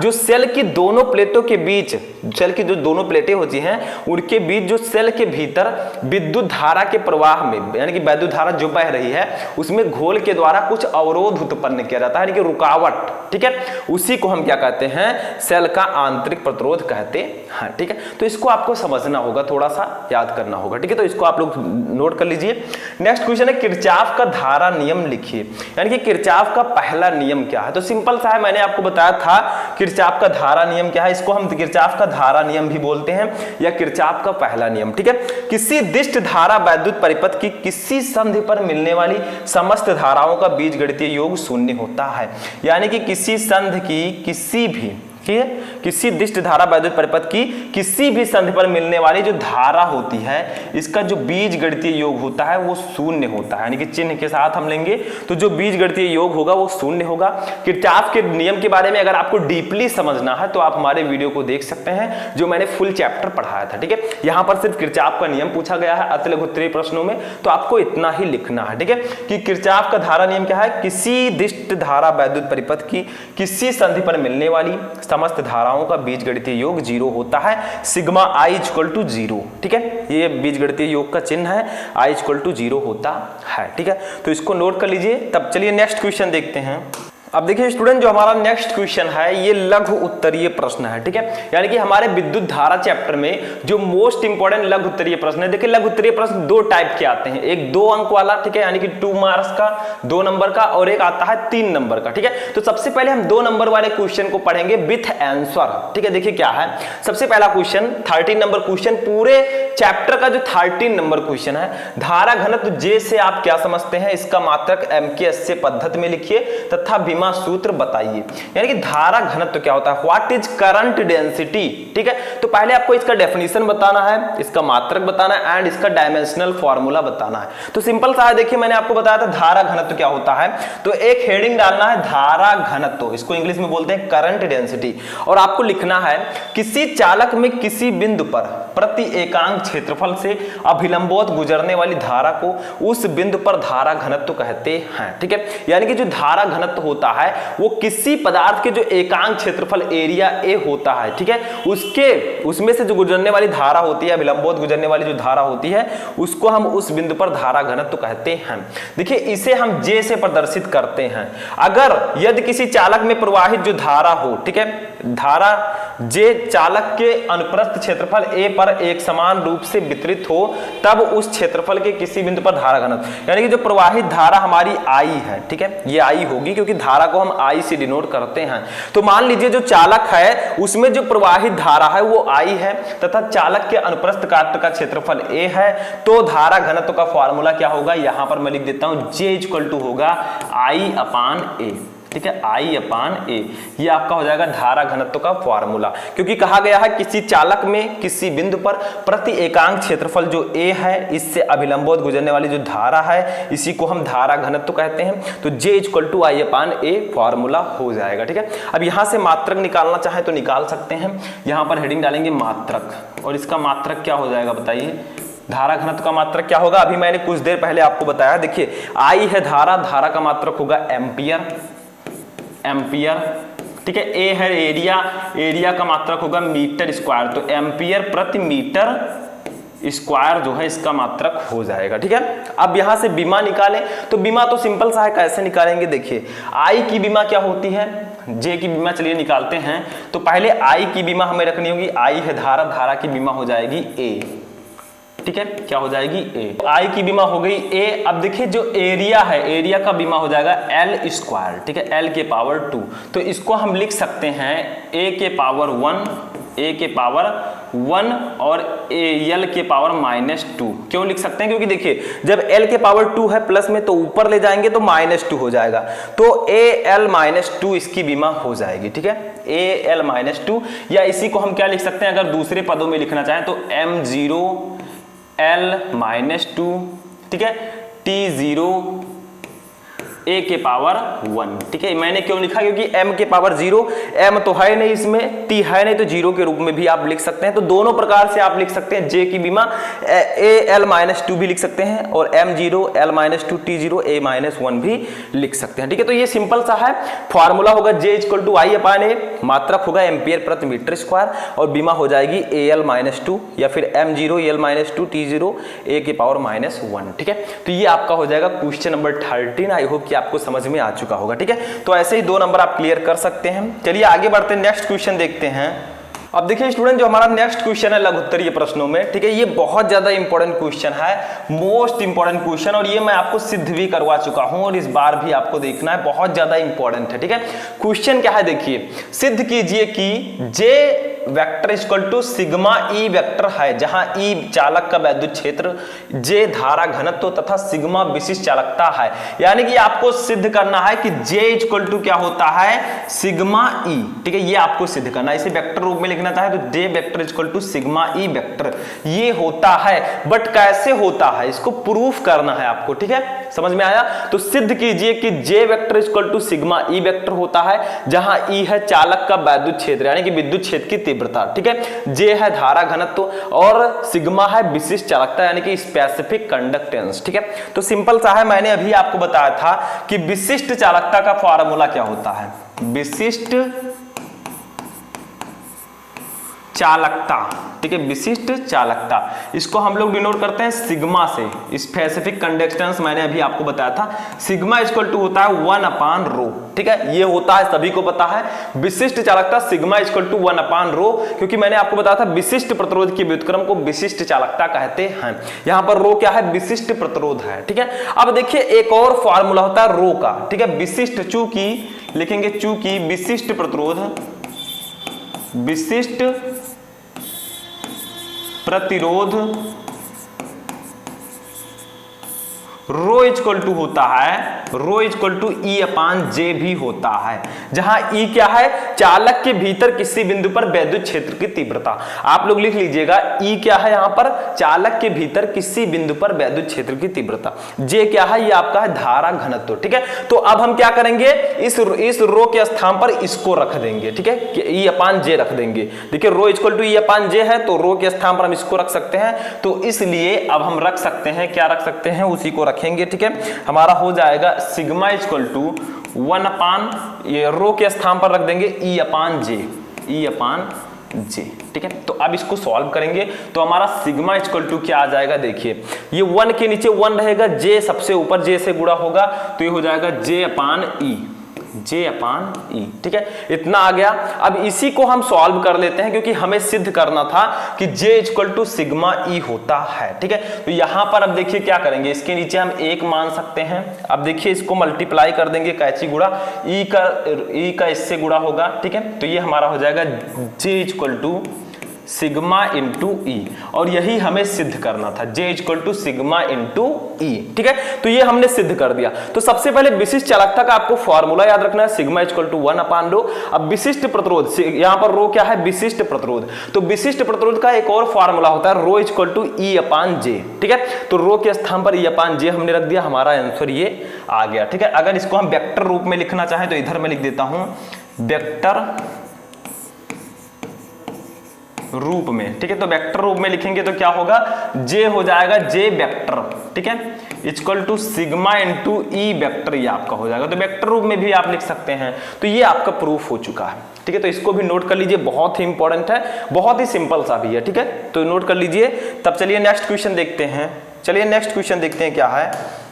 जो सेल की दोनों प्लेटों के बीच, सेल की जो दोनों प्लेटें होती हैं उनके बीच जो सेल के भीतर विद्युत धारा के प्रवाह में, यानी कि वैद्युत धारा जो बह रही है उसमें घोल के द्वारा कुछ अवरोध उत्पन्न किया जाता है, यानी कि रुकावट। ठीक है, उसी को हम क्या कहते हैं, सेल का आंतरिक प्रतिरोध कहते हैं। ठीक है, तो इसको आपको समझना होगा, थोड़ा सा याद करना होगा। ठीक है, तो इसको आप लोग नोट कर लीजिए। नेक्स्ट क्वेश्चन है किरचॉफ का धारा नियम लिखिए, यानी कि किरचॉफ का पहला नियम क्या है। तो सिंपल सा है, मैंने आपको बताया था किरचॉफ का धारा नियम क्या है, इसको हम किरचॉफ का धारा नियम भी बोलते हैं या किरचॉफ का पहला नियम। ठीक है, किसी दिष्ट धारा वैद्युत परिपथ की किसी संधि पर मिलने वाली समस्त धाराओं का बीजगणितीय योग शून्य होता है, यानी कि किसी संधि की किसी भी, ठीक है, किसी दिष्ट धारा वैद्युत परिपथ की किसी भी संधि पर मिलने वाली जो धारा होती है इसका जो बीजगणितीय योग होता है वो शून्य होता है, यानी कि चिन्ह के साथ हम लेंगे तो जो बीजगणितीय योग होगा वो शून्य होगा। किरचॉफ के नियम के बारे में अगर आपको डीपली समझना है तो आप हमारे वीडियो को देख सकते हैं जो मैंने फुल चैप्टर पढ़ाया था। ठीक है, यहाँ पर सिर्फ किरचॉफ का नियम पूछा गया है अति लघु उत्तरीय प्रश्नों में, तो आपको इतना ही लिखना है। ठीक है, कि किरचॉफ का धारा नियम क्या है, किसी दिष्ट धारा वैद्युत परिपथ की किसी संधि पर मिलने वाली समस्त धाराओं का बीजगणितीय योग 0 होता है, सिग्मा आई इक्वल टू 0। ठीक है, ये बीजगणितीय योग का चिन्ह है, आई इक्वल टू 0 होता है। ठीक है, तो इसको नोट कर लीजिए। तब चलिए नेक्स्ट क्वेश्चन देखते हैं। अब देखिए स्टूडेंट, जो हमारा नेक्स्ट क्वेश्चन है ये लघु उत्तरीय प्रश्न है। ठीक है, यानी कि हमारे विद्युत धारा चैप्टर में जो मोस्ट इंपोर्टेंट लघु उत्तरीय प्रश्न है। देखिए लघु उत्तरीय प्रश्न दो टाइप के आते हैं, एक 2 अंक वाला, ठीक है, यानी कि 2 मार्क्स का 2 नंबर का, और एक आता है 3 नंबर का। ठीक है, तो सबसे पहले हम 2 नंबर वाले क्वेश्चन को पढ़ेंगे विथ आंसर। ठीक है, देखिए क्या है, सबसे पहला क्वेश्चन 13 नंबर क्वेश्चन, पूरे चैप्टर का जो 13 नंबर क्वेश्चन है, धारा घनत्व जे से आप क्या समझते हैं, इसका मात्रक MKS पद्धति में लिखिए तथा सूत्र बताइए। यानी कि धारा घनत्व क्या होता है, व्हाट इज करंट डेंसिटी। ठीक है, तो पहले आपको इसका डेफिनेशन बताना है, इसका मात्रक बताना है एंड इसका डायमेंशनल फॉर्मूला बताना है। तो सिंपल सा है, देखिए मैंने आपको बताया था धारा घनत्व क्या होता है, तो एक हेडिंग डालना है धारा घनत्व, इसको इंग्लिश में बोलते हैं करंट डेंसिटी, और आपको लिखना है किसी चालक में किसी बिंदु पर प्रति एकांक क्षेत्रफल से अभिलंबवत गुजरने वाली धारा को उस बिंदु पर धारा घनत्व कहते हैं। ठीक है, यानी कि जो धारा घनत्व होता है वो किसी पदार्थ के जो एकांक क्षेत्रफल एरिया ए होता है, ठीक है, उसमें से जो गुजरने वाली धारा होती है, विलंबवत गुजरने वाली जो धारा होती है, उसको हम उस बिंदु पर धारा घनत्व कहते हैं। देखिए इसे हम जे से प्रदर्शित करते हैं। अगर यदि किसी चालक में प्रवाहित जो धारा हो, ठीक है, धारा जे चालक के अनुप्रस्थ क्षेत्रफल a पर एक समान रूप से वितरित हो तब उस क्षेत्रफल के किसी बिंदु पर धारा घनत्व, यानी कि जो प्रवाहित धारा हमारी I है, ठीक है, ये I होगी क्योंकि धारा को हम I से डिनोट करते हैं। तो मान लीजिए जो चालक है उसमें जो प्रवाहित धारा है वो I है तथा चालक के अनुप्रस्थ काट का क्षेत्रफल a है, तो धारा घनत्व का फॉर्मूला क्या होगा, यहां पर मैं लिख देता हूं J इक्वल टू होगा I/A, ठीक है, I/A। ये आपका हो जाएगा धारा घनत्व का फॉर्मूला, क्योंकि कहा गया है किसी चालक में किसी बिंदु पर प्रति एकांक क्षेत्रफल जो A है इससे अभिलंबोत गुजरने वाली जो धारा है इसी को हम धारा घनत्व कहते हैं। तो J equal to I/A formula हो जाएगा, ठीक है। अब यहां से मात्रक निकालना चाहे तो निकाल सकते हैं, यहां पर हेडिंग डालेंगे मात्रक, और इसका मात्रक क्या हो जाएगा बताइए, धारा घनत्व का मात्रक क्या होगा, अभी मैंने कुछ देर पहले आपको बताया। देखिए I है धारा, धारा का मात्रक होगा एम्पियर, ठीक है। ए है एरिया, एरिया का मात्रक होगा मीटर स्क्वायर, तो एम्पियर प्रति मीटर स्क्वायर जो है इसका मात्रक हो जाएगा, ठीक है। अब यहां से बीमा निकालें, तो बीमा तो सिंपल सा है, कैसे निकालेंगे, देखिए आई की बीमा क्या होती है, जे की बीमा चलिए निकालते हैं। तो पहले आई की बीमा हमें रखनी होगी, आई है धारा, धारा की बीमा हो जाएगी ए, ठीक है, क्या हो जाएगी ए, आई की बीमा हो गई ए। अब देखिए जो एरिया है, एरिया का बीमा हो जाएगा एल स्क्वायर, ठीक है, एल के पावर 2, तो इसको हम लिख सकते हैं ए के पावर 1, ए के पावर 1 और एल के पावर -2। क्यों लिख सकते हैं, क्योंकि देखिए जब एल के पावर 2 है प्लस में तो ऊपर ले जाएंगे तो -2 हो जाएगा, तो AL -2 इसकी बीमा हो जाएगी, ठीक है, AL -2। या इसी को हम क्या लिख सकते हैं, अगर दूसरे पदों में लिखना चाहें तो M0 L -2, ठीक है, T0 A के पावर 1, ठीक है। मैंने क्यों लिखा, क्योंकि M के पावर 0, M तो है नहीं इसमें, T है नहीं, तो 0 के रूप में भी आप लिख सकते हैं। तो दोनों प्रकार से आप लिख सकते हैं, J की बीमा AL -2 भी लिख सकते हैं और M0 L -2 T0 A -1 भी लिख सकते हैं, ठीक है। तो ये सिंपल सा है, फॉर्मूला होगा J इक्वल टू I/A, मात्रक होगा एम्पियर प्रति मीटर स्क्वायर और बीमा हो जाएगी AL -2 या फिर M0 L -2 T0 A के पावर -1, ठीक है। तो ये आपका हो जाएगा क्वेश्चन नंबर 13। आई होप आपको समझ में आ चुका होगा, ठीक है। तो ऐसे ही 2 नंबर आप क्लियर कर सकते हैं। चलिए आगे बढ़ते हैं, नेक्स्ट क्वेश्चन देखते हैं। अब देखिए स्टूडेंट, जो हमारा नेक्स्ट क्वेश्चन है लघु उत्तरीय प्रश्नों में, ठीक है, ये बहुत ज्यादा इंपॉर्टेंट क्वेश्चन है, मोस्ट इंपॉर्टेंट क्वेश्चन, और ये मैं आपको सिद्ध भी करवा चुका हूं और इस बार भी आपको देखना है, बहुत ज्यादा इंपॉर्टेंट है, ठीक है। क्वेश्चन क्या है देखिए, सिद्ध कीजिए कि J vector equal to sigma E vector है, जहां ई चालक का वैद्युत क्षेत्र, जे धारा घनत्व तथा सिग्मा विशिष्ट चालकता है। यानी कि आपको सिद्ध करना है कि जे इक्वल टू क्या होता है, सिग्मा ई, ठीक है, ये आपको सिद्ध करना है। इसे वेक्टर रूप में लिखना चाहे तो J vector equal to sigma E vector, ये होता है। बट कैसे होता है, इसको प्रूफ करना है आपको, ठीक है, समझ में आया। तो सिद्ध कीजिए कि J vector equal to sigma E vector होता है, जहां ई है चालक का वैद्युत क्षेत्र यानी कि विद्युत क्षेत्र की तीव्रता, ठीक है, जे है धारा घनत्व और सिग्मा है विशिष्ट चालकता यानी कि स्पेसिफिक कंडक्टेंस, ठीक है। तो सिंपल सा है, मैंने अभी आपको बताया था कि विशिष्ट चालकता का फॉर्मूला क्या होता है, विशिष्ट चालकता, ठीक है, विशिष्ट चालकता, इसको हम लोग डिनोट करते हैं सिग्मा से। स्पेसिफिक कंडक्टेंस मैंने अभी आपको बताया था, सिग्मा इक्वल टू होता है 1/ρ, ठीक है, ये होता है, सभी को पता है। विशिष्ट चालकता सिग्मा इक्वल टू 1/ρ, क्योंकि मैंने आपको बताया था विशिष्ट प्रतिरोध के व्युत्क्रम को विशिष्ट चालकता कहते हैं। यहां पर ρ क्या है, विशिष्ट प्रतिरोध है, ठीक है। अब देखिए एक और फॉर्मूला होता है ρ का, ठीक है, विशिष्ट, चूंकि लिखेंगे चूंकि विशिष्ट प्रतिरोध, विशिष्ट प्रतिरोध रो इक्वल टू होता है, रो इक्वल टू E/J भी होता है, जहां E क्या है, चालक के भीतर किसी बिंदु पर वैद्युत क्षेत्र की तीव्रता। आप लोग लिख लीजिएगा, E क्या है यहां पर, चालक के भीतर किसी बिंदु पर वैद्युत क्षेत्र की तीव्रता। J क्या है, ये आपका है धारा घनत्व, ठीक है। तो अब हम क्या करेंगे, इस रो के स्थान पर इसको रख देंगे, ठीक है, E/J रख देंगे। देखिए रो इक्वल टू E/J है, तो रो के स्थान पर हम इसको रख सकते हैं, तो इसलिए अब हम रख सकते हैं, क्या रख सकते हैं, उसी को रखेंगे, ठीक है। हमारा हो जाएगा सिग्मा इक्वल टू 1/, ये रो के स्थान पर रख देंगे E/J, E/J, ठीक है। तो अब इसको सॉल्व करेंगे तो हमारा सिग्मा इक्वल टू क्या आ जाएगा, देखिए ये 1 के नीचे 1 रहेगा, J सबसे ऊपर J से गुणा होगा, तो ये हो जाएगा J/E, J अपान E, ठीक है, इतना आ गया। अब इसी को हम सॉल्व कर लेते हैं क्योंकि हमें सिद्ध करना था कि J equal to sigma E होता है, ठीक है। तो यहां पर अब देखिए क्या करेंगे, इसके नीचे हम 1 मान सकते हैं। अब देखिए इसको मल्टीप्लाई कर देंगे, कैची गुणा, E का इससे गुणा होगा, ठीक है। तो ये हमारा हो जाएगा J equal to sigma into E, और यही हमें सिद्ध करना था, J equal to sigma into E, ठीक है। तो ये हमने सिद्ध कर दिया। तो सबसे पहले विशिष्ट चालकता का आपको फॉर्मूला याद रखना है, सिग्मा इक्वल टू 1 अपान रो। अब विशिष्ट प्रतिरोध, यहां पर रो क्या है, विशिष्ट प्रतिरोध, तो विशिष्ट प्रतिरोध का एक और फॉर्मूला होता है रो इक्वल टू ई अपान जे, ठीक है। तो रो के स्थान पर ई अपान जे हमने रख दिया, हमारा आंसर ये आ गया, ठीक है। अगर इसको हम वेक्टर रूप में लिखना चाहें तो इधर मैं लिख देता हूं वेक्टर रूप में, ठीक है। तो वेक्टर रूप में लिखेंगे तो क्या होगा, J हो जाएगा J वेक्टर, ठीक है, equal to sigma into e vector, ये आपका हो जाएगा। तो वेक्टर रूप में भी आप लिख सकते हैं। तो ये आपका प्रूफ हो चुका है, ठीक है। तो इसको भी नोट कर लीजिए, बहुत ही इंपॉर्टेंट है, बहुत ही सिंपल सा भी है, ठीक है। तो नोट कर लीजिए। तब चलिए नेक्स्ट क्वेश्चन देखते हैं, चलिए नेक्स्ट क्वेश्चन देखते हैं क्या है।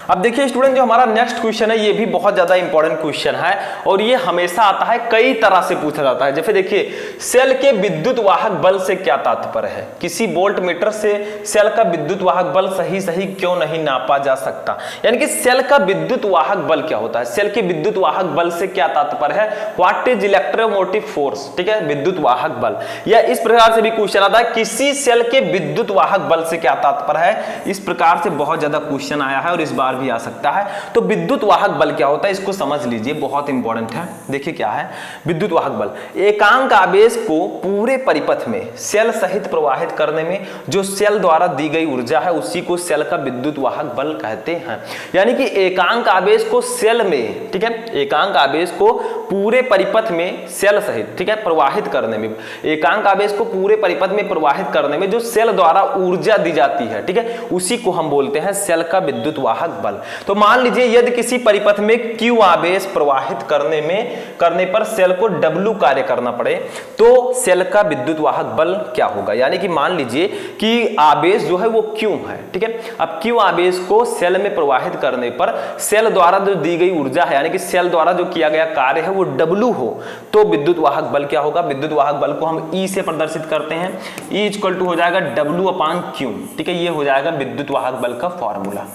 अब देखिए स्टूडेंट, जो हमारा नेक्स्ट क्वेश्चन है ये भी बहुत ज्यादा इंपॉर्टेंट क्वेश्चन है और ये हमेशा आता है, कई तरह से पूछा जाता है। जैसे देखिए, सेल के विद्युत वाहक बल से क्या तात्पर्य है, किसी वोल्ट मीटर से सेल का विद्युत वाहक बल सही सही क्यों नहीं नापा जा सकता, यानी कि सेल का विद्युत वाहक बल क्या होता है, सेल के विद्युत वाहक बल से क्या तात्पर्य है, व्हाट इज इलेक्ट्रोमोटिव फोर्स, ठीक है, विद्युत वाहक बल। या इस प्रकार से भी क्वेश्चन आता है, किसी सेल के विद्युत वाहक बल से क्या तात्पर्य है। इस प्रकार से बहुत ज्यादा क्वेश्चन आया है और इस बार भी आ सकता है। तो विद्युत वाहक बल क्या होता है, इसको समझ लीजिए, बहुत इंपॉर्टेंट है। देखिए क्या है विद्युत वाहक बल, एकांक आवेश को पूरे परिपथ में सेल सहित प्रवाहित करने में जो सेल द्वारा दी गई ऊर्जा है उसी को सेल का विद्युत वाहक बल कहते हैं। यानी कि एकांक आवेश को सेल में, ठीक है, एकांक आवेश को पूरे परिपथ में सेल सहित, ठीक है, प्रवाहित करने में, एकांक आवेश को पूरे परिपथ में प्रवाहित करने में जो सेल द्वारा ऊर्जा दी जाती है, ठीक है, उसी को हम बोलते हैं सेल का विद्युत वाहक बल। तो मान लीजिए यदि किसी परिपथ में Q आवेश प्रवाहित करने पर सेल को W कार्य करना पड़े तो सेल का विद्युत वाहक बल क्या होगा। यानी कि मान लीजिए कि आवेश जो है वो Q है, ठीक है। अब Q आवेश को सेल में प्रवाहित करने पर सेल द्वारा जो दी गई ऊर्जा है, यानी कि सेल द्वारा जो किया गया कार्य है वो W हो, तो विद्युत वाहक बल क्या होगा। विद्युत वाहक बल को हम E से प्रदर्शित करते हैं, E इक्वल टू हो जाएगा W अपान Q, ठीक है, ये हो जाएगा विद्युत वाहक बल का formula.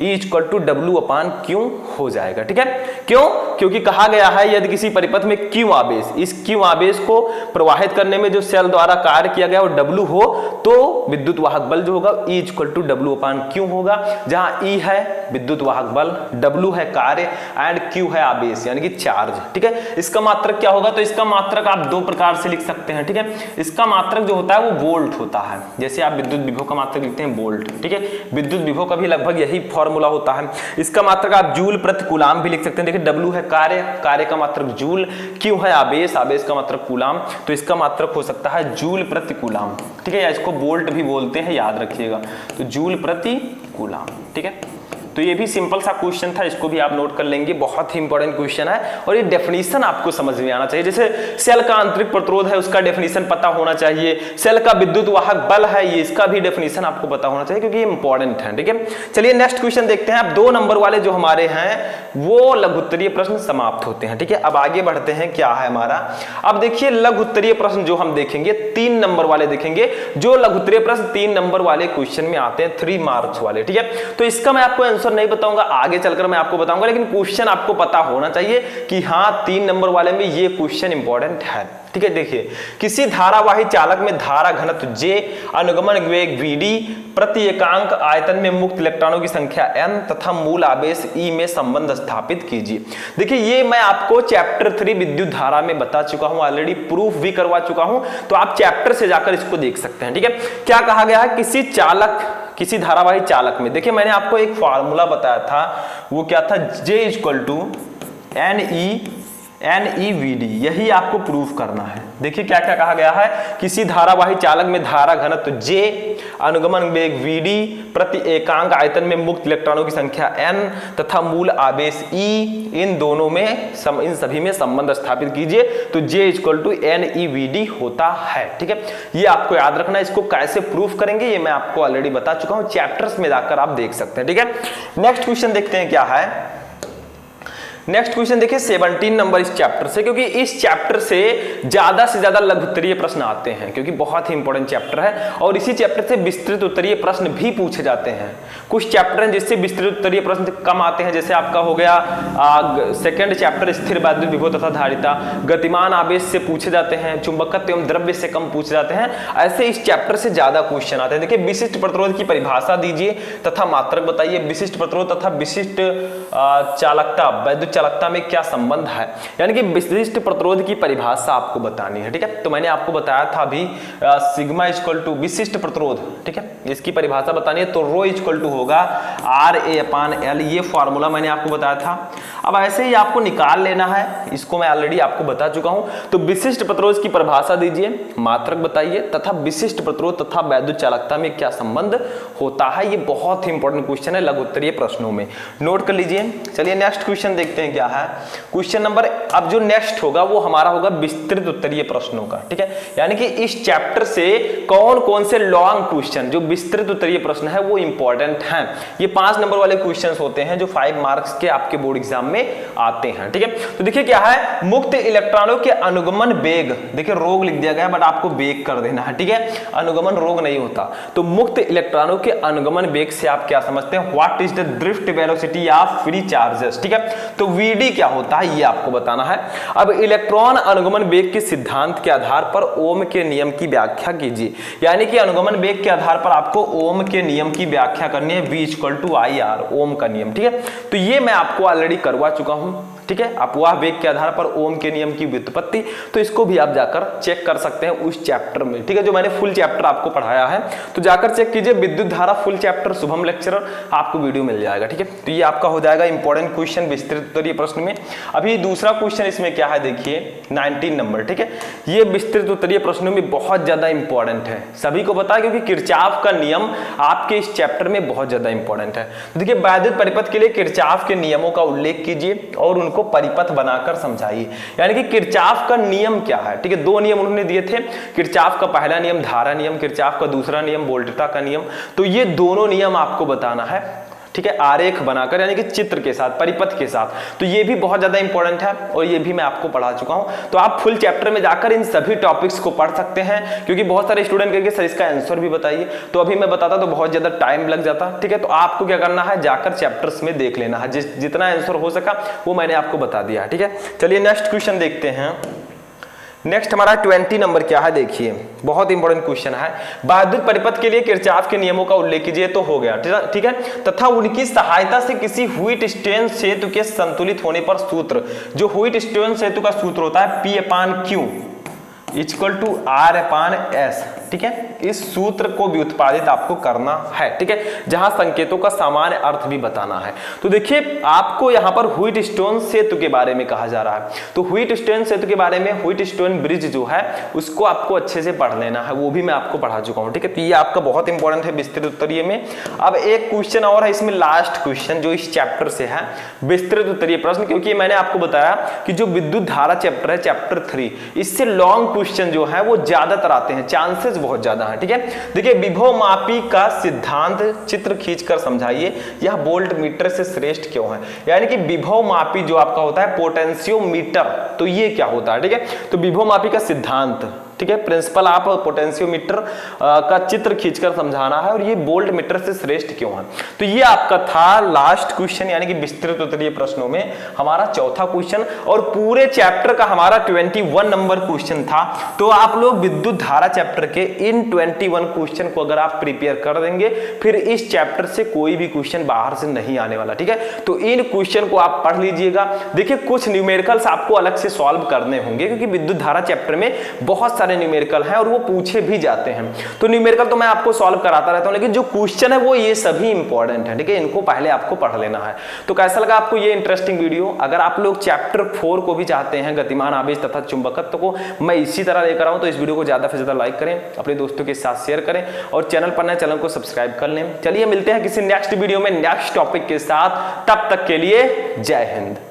E equal to W upon Q हो जाएगा, ठीक है। क्यों, क्योंकि कहा गया है यदि किसी परिपथ में Q आवेश, इस Q आवेश को प्रवाहित करने में जो सेल द्वारा कार्य किया गया वो W हो, तो विद्युत वाहक बल जो होगा E equal to W upon Q होगा, जहां E है विद्युत वाहक बल, W है कार्य एंड Q है आवेश यानी कि चार्ज, ठीक है। इसका मात्रक क्या होगा, तो इसका मात्रक आप दो प्रकार से लिख सकते हैं, ठीक है। इसका मात्रक जो होता है वो वोल्ट होता है, जैसे आप विद्युत विभव का मात्रक लिखते हैं वोल्ट, ठीक है। विद्युत विभव का भी लगभग यही फॉर्मूला होता है। इसका मात्रक आप जूल प्रति कूलाम भी लिख सकते हैं। देखिए W है कार्य का मात्रक जूल, Q है आवेश का मात्रक कूलाम, तो इसका मात्रक हो सकता है जूल प्रति कूलाम, ठीक है, या इसको वोल्ट भी बोलते हैं, याद रखिएगा। तो जूल प्रति कूलाम, ठीक है। तो ये भी सिंपल सा क्वेश्चन था, इसको भी आप नोट कर लेंगे, बहुत ही इंपॉर्टेंट क्वेश्चन है और ये डेफिनेशन आपको समझ में आना चाहिए। जैसे सेल का आंतरिक प्रतिरोध है उसका डेफिनेशन पता होना चाहिए, सेल का विद्युत वाहक बल है ये इसका भी डेफिनेशन आपको पता होना चाहिए क्योंकि ये इंपॉर्टेंट है, ठीक है। चलिए नेक्स्ट क्वेश्चन देखते हैं। अब 2 नंबर वाले जो हमारे हैं वो लघुत्तरीय प्रश्न समाप्त होते हैं, ठीक है। अब आगे बढ़ते हैं, क्या है हमारा, अब देखिए लघुत्तरीय प्रश्न जो हम देखेंगे 3 नंबर वाले देखेंगे। जो लघुत्तरीय प्रश्न 3 नंबर वाले क्वेश्चन में आते हैं 3 मार्क्स वाले, ठीक है। तो इसका मैं आपको आंसर नहीं बताऊंगा, आगे चलकर मैं आपको बताऊंगा, लेकिन क्वेश्चन आपको पता होना चाहिए कि हाँ 3 नंबर वाले में ये क्वेश्चन इंपॉर्टेंट है, ठीक है। देखिए, किसी धारावाही चालक में धारा घनत्व J, अनुगमन वेग Vd, प्रति एकांक आयतन में मुक्त इलेक्ट्रॉनों की संख्या n तथा मूल आवेश E में संबंध स्थापित कीजिए। देखिए, ये मैं आपको चैप्टर 3 विद्युत धारा में बता चुका हूं, ऑलरेडी प्रूफ भी करवा चुका हूं, तो आप चैप्टर से जाकर इसको देख सकते हैं, ठीक है। क्या कहा गया है, किसी धारावाही चालक में, देखिए मैंने आपको एक फॉर्मूला बताया था, वो क्या था, J इक्वल टू NeVd, यही आपको प्रूफ करना है। देखिए क्या क्या कहा गया है, किसी धारावाही चालक में धारा घनत्व J, अनुगमन वेग Vd, प्रति एकांक आयतन में मुक्त इलेक्ट्रॉनों की संख्या n तथा मूल आवेश E, इन सभी में संबंध स्थापित कीजिए। तो J इक्वल टू NeVd होता है, ठीक है। ये आपको याद रखना है। इसको कैसे प्रूफ करेंगे ये मैं आपको ऑलरेडी बता चुका हूं, चैप्टर्स में जाकर आप देख सकते हैं, ठीक है। नेक्स्ट क्वेश्चन देखते हैं क्या है। नेक्स्ट क्वेश्चन देखिए 17 नंबर इस चैप्टर से, क्योंकि इस चैप्टर से ज्यादा लघु उत्तरीय प्रश्न आते हैं, क्योंकि बहुत ही इंपॉर्टेंट चैप्टर है और इसी चैप्टर से विस्तृत उत्तरीय प्रश्न भी पूछे जाते हैं। कुछ चैप्टर हैं जिससे विस्तृत उत्तरीय प्रश्न कम आते हैं, जैसे आपका हो गया सेकंड चैप्टर स्थिर वैद्युत विभव तथा धारिता, गतिमान आवेश से पूछे जाते हैं, चुंबकत्व एवं द्रव्य से कम पूछे जाते हैं। ऐसे इस चैप्टर से ज्यादा क्वेश्चन आते हैं। देखिए विशिष्ट प्रतिरोध की परिभाषा दीजिए तथा मात्रक बताइए। विशिष्ट प्रतिरोध तथा विशिष्ट चालकता, वैद्युत चालकता में क्या संबंध है, यानी कि विशिष्ट प्रतिरोध की परिभाषा आपको बतानी है। ठीक है, तो मैंने आपको बताया था अभी सिग्मा इक्वल टू विशिष्ट प्रतिरोध, ठीक है, इसकी परिभाषा बतानी है तो रो इक्वल टू होगा RA/L, ये फॉर्मूला मैंने आपको बताया था। अब ऐसे ही आपको निकाल लेना है, इसको मैं ऑलरेडी आपको बता चुका हूं। तो विशिष्ट प्रतिरोध की परिभाषा दीजिए, मात्रक बताइए तथा विशिष्ट प्रतिरोध तथा वैद्युत चालकता में क्या संबंध होता है। ये बहुत ही इंपॉर्टेंट क्वेश्चन है लघु उत्तरीय प्रश्नों में, नोट कर लीजिए। चलिए नेक्स्ट क्वेश्चन देखते हैं क्या है। क्वेश्चन नंबर अब जो नेक्स्ट होगा वो हमारा होगा विस्तृत उत्तरीय प्रश्नों का, ठीक है, यानी कि इस चैप्टर से कौन कौन से लॉन्ग क्वेश्चन जो विस्तृत उत्तरीय प्रश्न है वो इंपॉर्टेंट हैं। ये 5 नंबर वाले क्वेश्चन होते हैं जो 5 मार्क्स के आपके बोर्ड एग्जाम में आते हैं। ठीक है, तो देखिए क्या है, मुक्त इलेक्ट्रॉनों के अनुगमन वेग, देखिए रोग लिख दिया गया है बट आपको वेग कर देना है। ठीक है, अनुगमन रोग नहीं होता। तो मुक्त इलेक्ट्रॉनों के अनुगमन वेग से आप क्या समझते हैं, what is the drift velocity of free charges. ठीक है, तो वीडी क्या होता है ये आपको बताना है। अब इलेक्ट्रॉन अनुगमन वेग के सिद्धांत के आधार पर ओम के नियम की व्याख्या कीजिए, यानी कि अनुगमन वेग के आधार पर आपको ओम के नियम की व्याख्या करनी है, V = IR, ओम का नियम। ठीक है, तो ये मैं आपको ऑलरेडी करवा चुका हूं। ठीक है, अपवाह वेग के आधार पर ओम के नियम की व्युत्पत्ति, तो इसको भी आप जाकर चेक कर सकते हैं उस चैप्टर में। ठीक है, जो मैंने फुल चैप्टर आपको पढ़ाया है, तो जाकर चेक कीजिए विद्युत धारा फुल चैप्टर, शुभम लेक्चरर, आपको वीडियो मिल जाएगा। ठीक है, तो ये आपका हो जाएगा इंपॉर्टेंट क्वेश्चन विस्तृत उत्तरीय प्रश्न में। अभी दूसरा क्वेश्चन इसमें क्या है देखिए 19 नंबर। ठीक है, ये विस्तृत उत्तरीय प्रश्नों में बहुत ज्यादा इंपॉर्टेंट है, सभी को पता है, क्योंकि किरचॉफ का नियम आपके इस चैप्टर में बहुत ज्यादा इंपॉर्टेंट है। देखिए वैद्युत परिपथ के लिए किरचॉफ के नियमों का उल्लेख कीजिए और उनको परिपथ बनाकर समझाइए, यानी कि किरचॉफ का नियम क्या है। ठीक है, 2 नियम उन्होंने दिए थे, किरचॉफ का पहला नियम धारा नियम, किरचॉफ का दूसरा नियम वोल्टता का नियम। तो ये दोनों नियम आपको बताना है, ठीक है, आरेख बनाकर, यानी कि चित्र के साथ, परिपथ के साथ। तो ये भी बहुत ज्यादा इंपॉर्टेंट है और ये भी मैं आपको पढ़ा चुका हूं। तो आप फुल चैप्टर में जाकर इन सभी टॉपिक्स को पढ़ सकते हैं, क्योंकि बहुत सारे स्टूडेंट कहेंगे सर इसका आंसर भी बताइए, तो अभी मैं बताता तो बहुत ज्यादा टाइम लग जाता। ठीक है, तो आपको क्या करना है, जाकर चैप्टर्स में देख लेना है, जितना आंसर हो सका वो मैंने आपको बता दिया। ठीक है, चलिए नेक्स्ट क्वेश्चन देखते हैं। नेक्स्ट हमारा 20 नंबर क्या है देखिए, बहुत इंपॉर्टेंट क्वेश्चन है। विद्युत परिपथ के लिए किरचॉफ के नियमों का उल्लेख कीजिए, तो हो गया। ठीक है, तथा उनकी सहायता से किसी व्हीटस्टोन सेतु के संतुलित होने पर सूत्र, जो व्हीटस्टोन सेतु का सूत्र होता है P/Q = R/S। ठीक है, इस सूत्र को भी उत्पादित आपको करना है। ठीक है, जहां संकेतों का सामान्य अर्थ भी बताना है। तो देखिए आपको यहां पर व्हीटस्टोन सेतु के बारे में कहा जा रहा है, तो व्हीटस्टोन सेतु के बारे में, व्हीटस्टोन ब्रिज जो है उसको आपको अच्छे से पढ़ लेना है, वो भी मैं आपको पढ़ा चुका हूं। ठीक है, तो ये आपका बहुत इंपॉर्टेंट है विस्तृत उत्तरीय में। अब एक क्वेश्चन और है इसमें, लास्ट क्वेश्चन जो इस चैप्टर से है, विस्तृत उत्तरीय प्रश्न, क्योंकि मैंने आपको बताया कि जो विद्युत धारा चैप्टर है, चैप्टर 3, इससे लॉन्ग क्वेश्चन जो है वो ज्यादातर आते हैं, चांसेस बहुत ज्यादा है। ठीक है, देखिए विभव मापी का सिद्धांत चित्र खींचकर समझाइए, यह वोल्ट मीटर से श्रेष्ठ क्यों है, यानी कि विभव मापी जो आपका होता है पोटेंशियोमीटर, तो ये क्या होता है। ठीक है, तो विभव मापी का सिद्धांत, ठीक है, प्रिंसिपल आप पोटेंशियोमीटर का चित्र खींचकर समझाना है और ये वोल्ट मीटर से श्रेष्ठ क्यों है। तो ये आपका था लास्ट क्वेश्चन, यानी कि विस्तृत उत्तरीय प्रश्नों में हमारा चौथा क्वेश्चन, और पूरे चैप्टर का हमारा 21 नंबर क्वेश्चन था। तो आप लोग विद्युत धारा चैप्टर के इन 21 क्वेश्चन को अगर आप प्रिपेयर कर देंगे, फिर इस चैप्टर से कोई भी क्वेश्चन बाहर से नहीं आने वाला। ठीक है, तो इन क्वेश्चन को आप पढ़ लीजिएगा। देखिए कुछ न्यूमेरिकल्स आपको अलग से सॉल्व करने होंगे, क्योंकि विद्युत धारा चैप्टर में बहुत सारे न्यूमेरिकल हैं और वो पूछे भी जाते हैं। तो न्यूमेरिकल तो मैं आपको सॉल्व कराता रहता हूं, लेकिन जो क्वेश्चन है वो ये सभी इंपॉर्टेंट है। ठीक है, इनको पहले आपको पढ़ लेना है। तो कैसा लगा आपको ये इंटरेस्टिंग वीडियो? अगर आप लोग चैप्टर 4 को भी चाहते हैं, गतिमान आवेश तथा चुंबकत्व को मैं इसी तरह लेकर आऊं, तो इस वीडियो को ज्यादा से ज्यादा लाइक करें, अपने दोस्तों के साथ शेयर करें और चैनल पर नए चैनल को सब्सक्राइब कर लें। चलिए मिलते हैं किसी नेक्स्ट वीडियो में नेक्स्ट टॉपिक के साथ, तब तक के लिए जय हिंद।